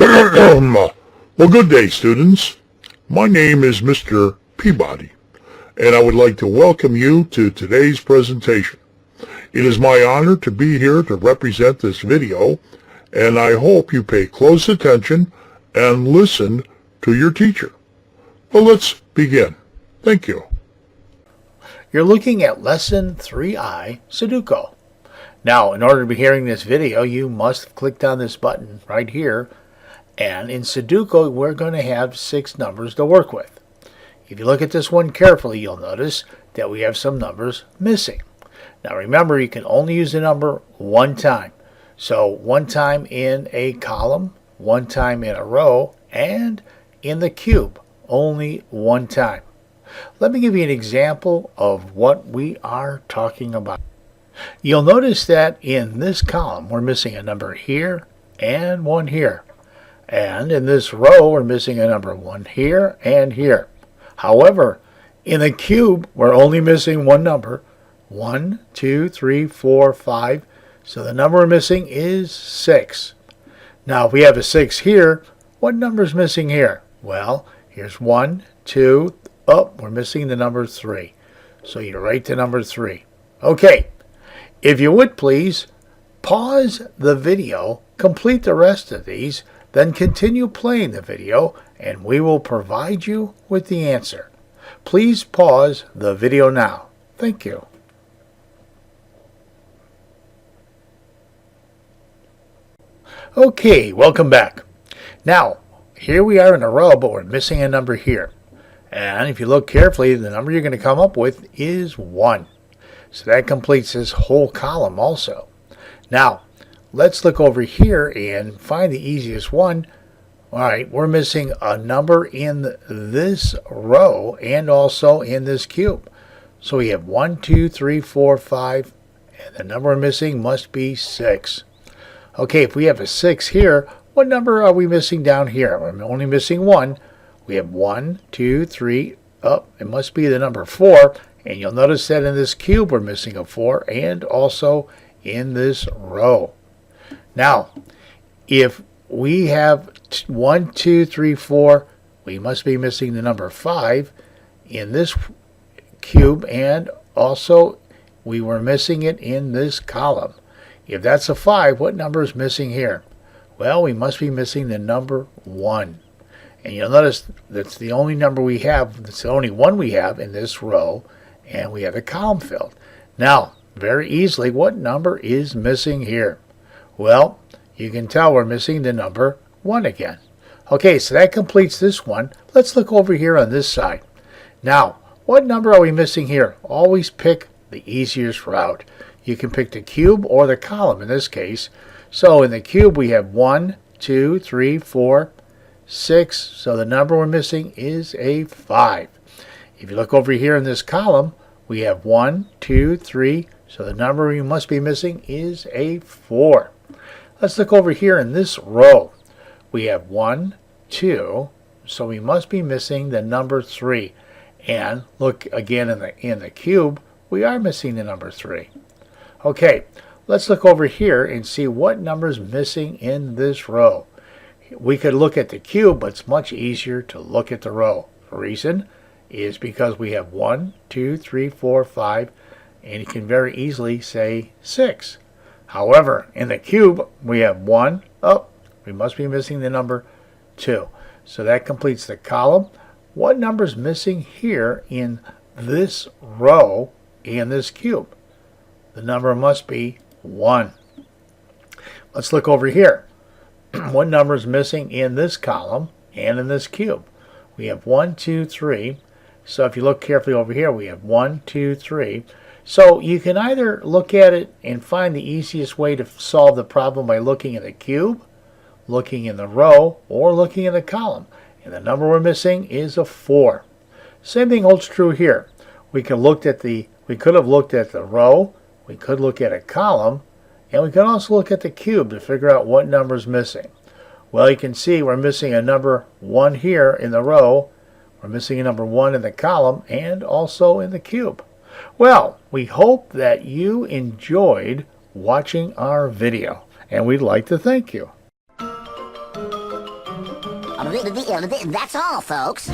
Well, good day, students. My name is Mr. Peabody, and I would like to welcome you to today's presentation. It is my honor to be here to represent this video, and I hope you pay close attention and listen to your teacher. Well, let's begin. Thank you. You're looking at Lesson 3I, Sudoku. Now, in order to be hearing this video, you must have clicked on this button right here. And in Sudoku, we're going to have 6 numbers to work with. If you look at this one carefully, you'll notice that we have some numbers missing. Now remember, you can only use a number one time. So one time in a column, one time in a row, and in the cube, only one time. Let me give you an example of what we are talking about. You'll notice that in this column, we're missing a number here and one here. And in this row, we're missing a number 1 here and here. However, in the cube, we're only missing one number. 1, 2, 3, 4, 5. So the number we're missing is 6. Now, if we have a 6 here, what number is missing here? Well, here's 1, 2, we're missing the number 3. So you write the number 3. Okay, if you would please, pause the video, complete the rest of these, then continue playing the video and we will provide you with the answer. Please pause the video now. Thank you. Okay, welcome back. Now, here we are in a row, but we're missing a number here. And if you look carefully, the number you're going to come up with is 1. So that completes this whole column also. Now, let's look over here and find the easiest one. All right, we're missing a number in this row and also in this cube. So we have 1, 2, 3, 4, 5, and the number we're missing must be 6. Okay, if we have a 6 here, what number are we missing down here? We're only missing 1. We have 1, 2, 3, it must be the number 4, and you'll notice that in this cube we're missing a 4 and also in this row. Now, if we have 1, 2, 3, 4, we must be missing the number 5 in this cube, and also we were missing it in this column. If that's a 5, what number is missing here? Well, we must be missing the number 1. And you'll notice that's the only number we have, that's the only one we have in this row, and we have a column filled. Now, very easily, what number is missing here? Well, you can tell we're missing the number 1 again. Okay, so that completes this one. Let's look over here on this side. Now, what number are we missing here? Always pick the easiest route. You can pick the cube or the column in this case. So in the cube we have 1, 2, 3, 4, 6. So the number we're missing is a 5. If you look over here in this column, we have 1, 2, 3. So the number we must be missing is a 4. Let's look over here in this row. We have 1, 2, so we must be missing the number 3. And look again in the cube, we are missing the number 3. Okay, let's look over here and see what number is missing in this row. We could look at the cube, but it's much easier to look at the row. The reason is because we have 1, 2, 3, 4, 5, and you can very easily say 6. However, in the cube, we have 1. We must be missing the number 2. So that completes the column. What number is missing here in this row and this cube? The number must be 1. Let's look over here. What number is missing in this column and in this cube? We have 1, 2, 3. So if you look carefully over here, we have 1, 2, 3. So you can either look at it and find the easiest way to solve the problem by looking at the cube, looking in the row, or looking in the column. And the number we're missing is a 4. Same thing holds true here. We could have looked at the row, we could look at a column, and we can also look at the cube to figure out what number is missing. Well, you can see we're missing a number 1 here in the row, we're missing a number 1 in the column, and also in the cube. Well, we hope that you enjoyed watching our video, and we'd like to thank you. That's all, folks.